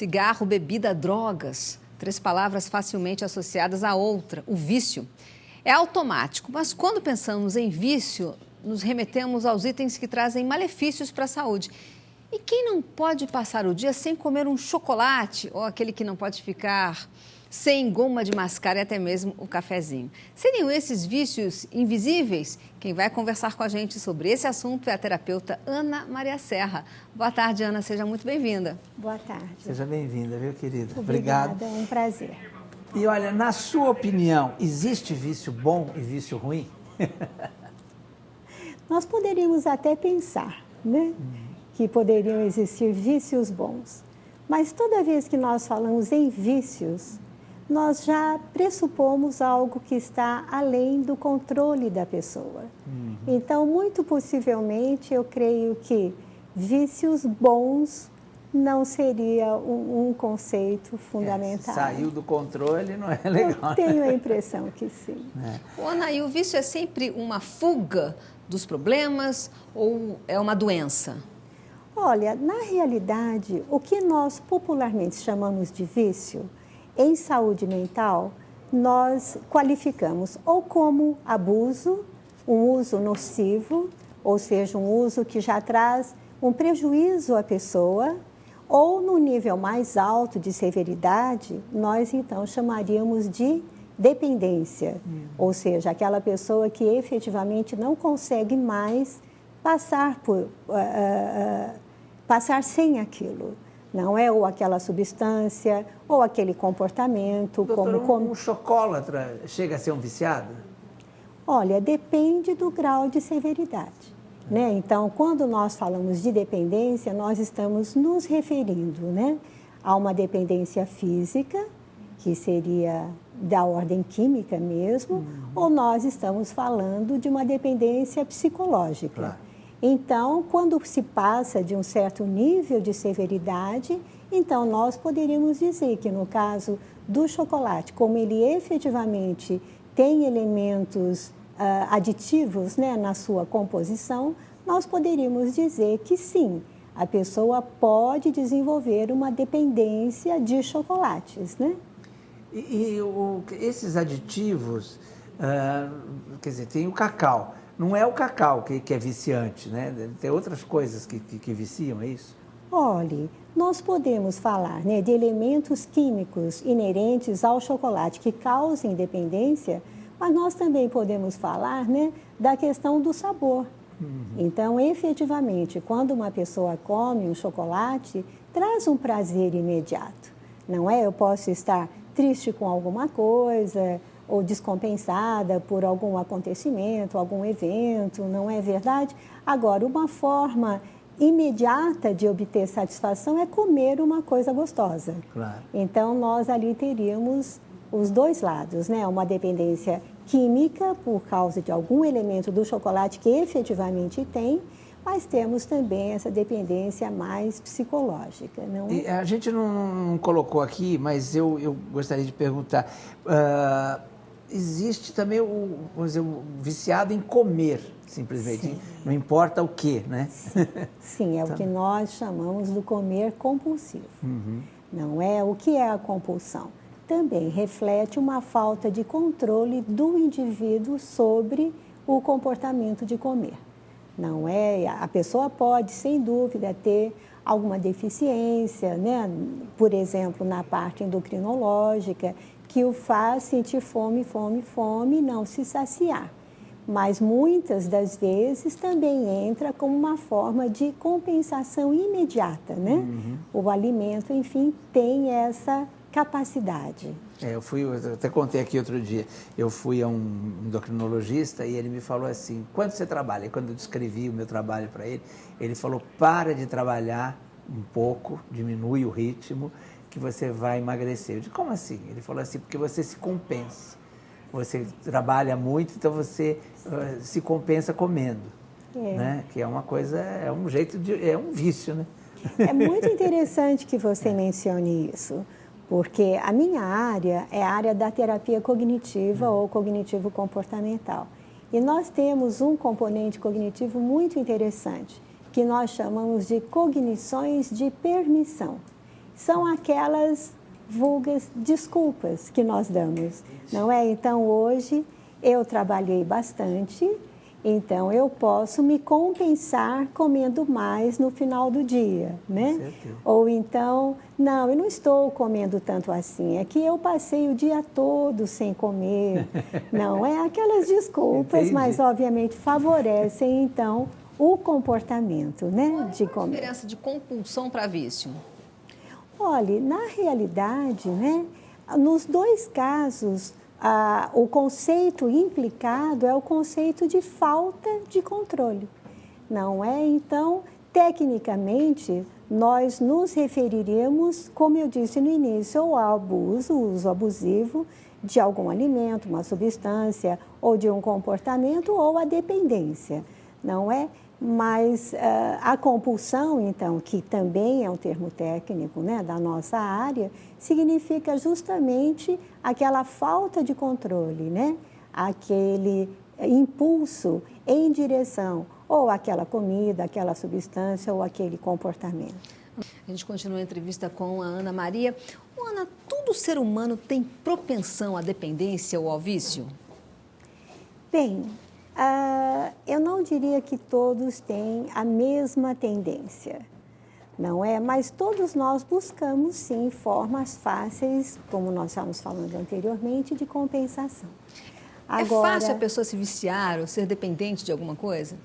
Cigarro, bebida, drogas. 3 palavras facilmente associadas à outra, o vício. É automático, mas quando pensamos em vício, nos remetemos aos itens que trazem malefícios para a saúde. E quem não pode passar o dia sem comer um chocolate ou aquele que não pode ficar sem goma de mascar e até mesmo o cafezinho? Seriam esses vícios invisíveis? Quem vai conversar com a gente sobre esse assunto é a terapeuta Ana Maria Serra. Boa tarde, Ana. Seja muito bem-vinda. Boa tarde. Seja bem-vinda, viu, querida? Obrigada, Obrigado. é um prazer. E olha, na sua opinião, existe vício bom e vício ruim? Nós poderíamos até pensar, né, que poderiam existir vícios bons. Mas toda vez que nós falamos em vícios, nós já pressupomos algo que está além do controle da pessoa. Então, muito possivelmente, eu creio que vícios bons não seria um conceito fundamental. Saiu do controle, não é legal. Eu tenho a impressão que sim. Ana, e o vício é sempre uma fuga dos problemas ou é uma doença? Olha, na realidade, o que nós popularmente chamamos de vício, em saúde mental, nós qualificamos ou como abuso, um uso nocivo, ou seja, um uso que já traz um prejuízo à pessoa, ou no nível mais alto de severidade, nós então chamaríamos de dependência, ou seja, aquela pessoa que efetivamente não consegue mais passar sem aquilo. Não é ou aquela substância, ou aquele comportamento. Doutora, um chocolatra chega a ser um viciado? Olha, depende do grau de severidade. Né? Então, quando nós falamos de dependência, nós estamos nos referindo, né, a uma dependência física, que seria da ordem química mesmo, ou nós estamos falando de uma dependência psicológica. Claro. Então, quando se passa de um certo nível de severidade, então nós poderíamos dizer que no caso do chocolate, como ele efetivamente tem elementos aditivos, né, na sua composição, nós poderíamos dizer que sim, a pessoa pode desenvolver uma dependência de chocolates, né? Esses aditivos, quer dizer, tem o cacau. Não é o cacau que é viciante, né? Tem outras coisas que viciam, é isso? Olhe, nós podemos falar, né, de elementos químicos inerentes ao chocolate que causem dependência, mas nós também podemos falar, né, da questão do sabor. Então, efetivamente, quando uma pessoa come um chocolate, traz um prazer imediato, não é? Eu posso estar triste com alguma coisa, ou descompensada por algum acontecimento, algum evento, não é verdade? Agora, uma forma imediata de obter satisfação é comer uma coisa gostosa. Claro. Então, nós ali teríamos os dois lados, né? Uma dependência química por causa de algum elemento do chocolate que efetivamente tem, mas temos também essa dependência mais psicológica, não é? E a gente não colocou aqui, mas eu gostaria de perguntar, existe também vamos dizer, o viciado em comer, simplesmente, sim, não importa o que, né? Sim, é o que nós chamamos do comer compulsivo. Não é? O que é a compulsão? Também reflete uma falta de controle do indivíduo sobre o comportamento de comer. Não é? A pessoa pode, sem dúvida, ter alguma deficiência, né? Por exemplo, na parte endocrinológica, que o faz sentir fome, e não se saciar. Mas muitas das vezes também entra como uma forma de compensação imediata, né? O alimento, enfim, tem essa capacidade. Eu até contei aqui outro dia, eu fui a um endocrinologista e ele me falou assim, quando você trabalha? E quando eu descrevi o meu trabalho para ele falou, para de trabalhar um pouco, diminui o ritmo, que você vai emagrecer. Eu disse, como assim? Ele falou assim, porque você se compensa. Você trabalha muito, então você se compensa comendo. Né? Que é uma coisa, é um jeito é um vício, né? É muito interessante que você mencione isso, porque a minha área é a área da terapia cognitiva ou cognitivo-comportamental. E nós temos um componente cognitivo muito interessante, que nós chamamos de cognições de permissão. são aquelas vulgas desculpas que nós damos, não é? Então, hoje, eu trabalhei bastante, então eu posso me compensar comendo mais no final do dia, né? Ou então, não, eu não estou comendo tanto assim, é que eu passei o dia todo sem comer. Não, é aquelas desculpas, Entendi. mas obviamente favorecem então o comportamento, né, de comer. Qual a diferença de compulsão para vício? Olha, na realidade, né, nos dois casos, o conceito implicado é o conceito de falta de controle, não é? Então, tecnicamente, nós nos referiremos, como eu disse no início, ao abuso, uso abusivo de algum alimento, uma substância, ou de um comportamento, ou a dependência, não é? Mas a compulsão, então, que também é um termo técnico, né, da nossa área, significa justamente aquela falta de controle, né? Aquele impulso em direção ou àquela comida, aquela substância ou aquele comportamento. A gente continua a entrevista com a Ana Maria. Ana, todo ser humano tem propensão à dependência ou ao vício? Bem, eu não diria que todos têm a mesma tendência, não é? Mas todos nós buscamos, sim, formas fáceis, como nós estávamos falando anteriormente, de compensação. Agora, é fácil a pessoa se viciar ou ser dependente de alguma coisa?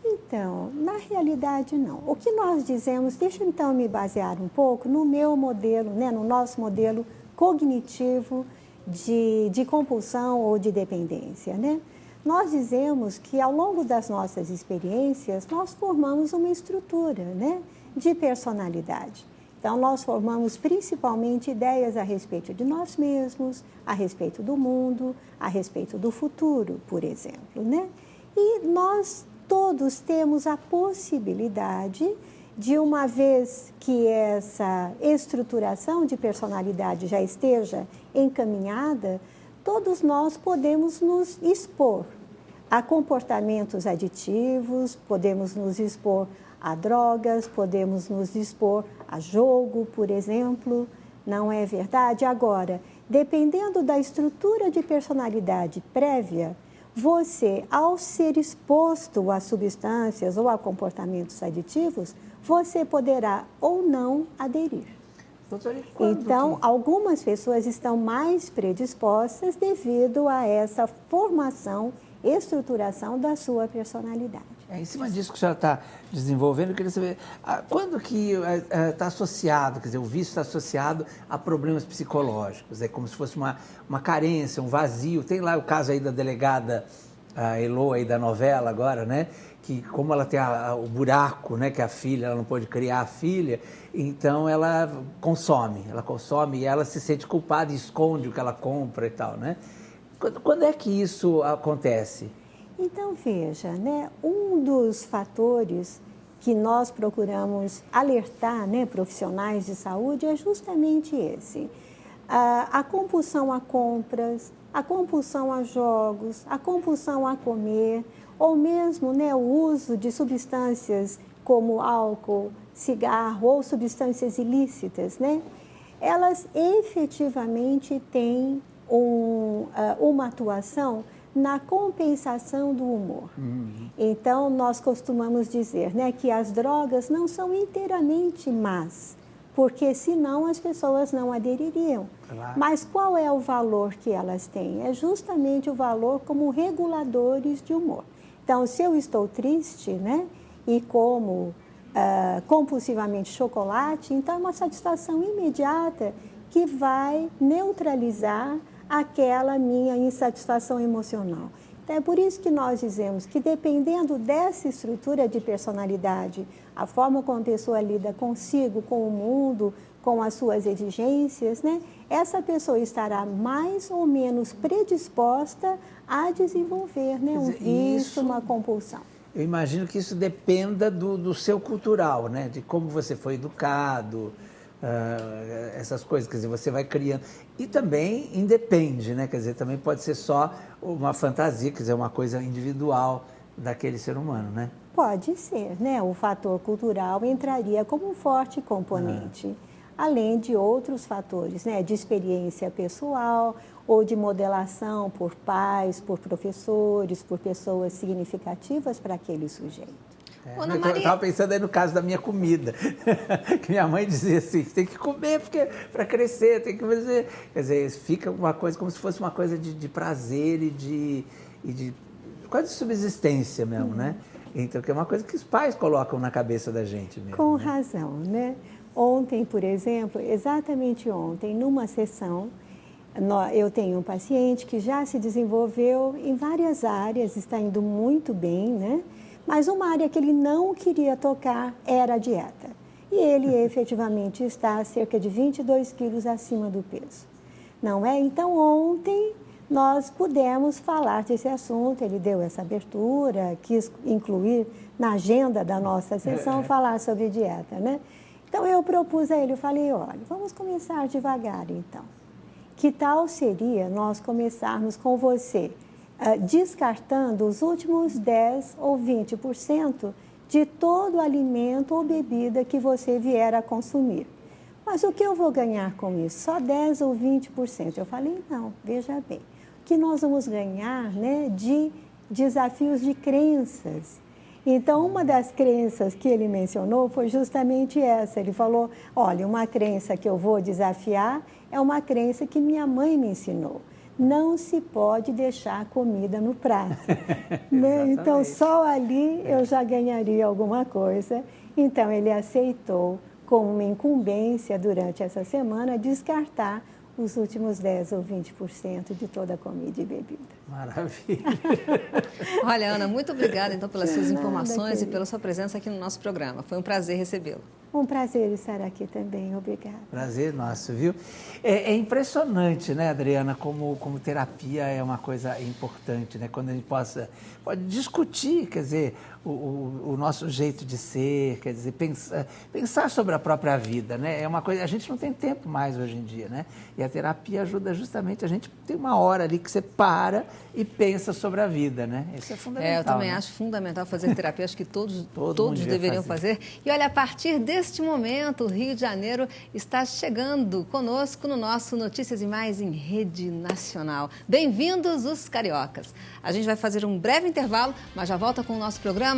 Então, na realidade, não. O que nós dizemos, deixa eu então me basear um pouco no meu modelo, né, no nosso modelo cognitivo de compulsão ou de dependência, né? Nós dizemos que ao longo das nossas experiências, nós formamos uma estrutura, né, de personalidade. Então, nós formamos principalmente ideias a respeito de nós mesmos, a respeito do mundo, a respeito do futuro, por exemplo, né? E nós todos temos a possibilidade de, uma vez que essa estruturação de personalidade já esteja encaminhada, todos nós podemos nos expor a comportamentos aditivos, podemos nos expor a drogas, podemos nos expor a jogo, por exemplo, não é verdade? Agora, dependendo da estrutura de personalidade prévia, você, ao ser exposto a substâncias ou a comportamentos aditivos, você poderá ou não aderir. Então, algumas pessoas estão mais predispostas devido a essa formação, estruturação da sua personalidade. Em cima disso que a senhora está desenvolvendo, eu queria saber, quando que está associado, quer dizer, o vício está associado a problemas psicológicos, é como se fosse uma carência, um vazio. Tem lá o caso aí da delegada Elô, aí da novela agora, né? Que como ela tem o buraco, né, que a filha, ela não pode criar a filha, então ela consome e ela se sente culpada e esconde o que ela compra e tal, né? Quando é que isso acontece? Então, veja, né, um dos fatores que nós procuramos alertar, né, profissionais de saúde é justamente esse. A compulsão a compras, a compulsão a jogos, a compulsão a comer, ou mesmo, né, o uso de substâncias como álcool, cigarro ou substâncias ilícitas, né? Elas efetivamente têm uma atuação na compensação do humor. Então, nós costumamos dizer, né, que as drogas não são inteiramente más, porque senão as pessoas não adeririam. Claro. Mas qual é o valor que elas têm? É justamente o valor como reguladores de humor. Então, se eu estou triste, né, e como compulsivamente chocolate, então é uma satisfação imediata que vai neutralizar aquela minha insatisfação emocional. Então, é por isso que nós dizemos que, dependendo dessa estrutura de personalidade, a forma como a pessoa lida consigo, com o mundo, com as suas exigências, né, essa pessoa estará mais ou menos predisposta a desenvolver, né, um vício, uma compulsão. Eu imagino que isso dependa do seu cultural, né, de como você foi educado, essas coisas, quer dizer, você vai criando. E também independe, né? Quer dizer, também pode ser só uma fantasia, quer dizer, uma coisa individual daquele ser humano, né? Pode ser, né? O fator cultural entraria como um forte componente. além de outros fatores, né, de experiência pessoal ou de modelação por pais, por professores, por pessoas significativas para aquele sujeito. Eu estava pensando aí no caso da minha comida, que minha mãe dizia assim, tem que comer para crescer, tem que fazer. Quer dizer, fica uma coisa como se fosse uma coisa de prazer e de quase de subsistência mesmo, né? Então, que é uma coisa que os pais colocam na cabeça da gente mesmo. Com razão, né? Ontem, por exemplo, exatamente ontem, numa sessão, eu tenho um paciente que já se desenvolveu em várias áreas, está indo muito bem, né? Mas uma área que ele não queria tocar era a dieta. E ele efetivamente está a cerca de 22 quilos acima do peso. Não é? Então, ontem nós pudemos falar desse assunto, ele deu essa abertura, quis incluir na agenda da nossa sessão falar sobre dieta, né? Então, eu propus a ele, eu falei, olha, vamos começar devagar, então. Que tal seria nós começarmos com você descartando os últimos 10 ou 20% de todo alimento ou bebida que você vier a consumir. Mas o que eu vou ganhar com isso? Só 10 ou 20%. Eu falei, não, veja bem. O que nós vamos ganhar, né, de desafios de crenças. Então, uma das crenças que ele mencionou foi justamente essa. Ele falou, olha, uma crença que eu vou desafiar é uma crença que minha mãe me ensinou. Não se pode deixar comida no prato. Né? Então, só ali eu já ganharia alguma coisa. Então, ele aceitou como uma incumbência durante essa semana descartar os últimos 10 ou 20% de toda a comida e bebida. Maravilha. Olha, Ana, muito obrigada então pelas suas informações e pela sua presença aqui no nosso programa. Foi um prazer recebê-lo. Um prazer estar aqui também, obrigada. Prazer nosso, viu? É impressionante, né, Adriana, como terapia é uma coisa importante, né? Quando a gente pode discutir, quer dizer, o nosso jeito de ser, quer dizer, pensar sobre a própria vida, né? É uma coisa, a gente não tem tempo mais hoje em dia, né? E a terapia ajuda justamente a gente ter uma hora ali que você para e pensa sobre a vida, né? Isso é fundamental. Eu também, né? Acho fundamental fazer terapia, acho que todos deveriam fazer. E olha, a partir deste momento, o Rio de Janeiro está chegando conosco no nosso Notícias e Mais em Rede Nacional. Bem-vindos os cariocas. A gente vai fazer um breve intervalo, mas já volta com o nosso programa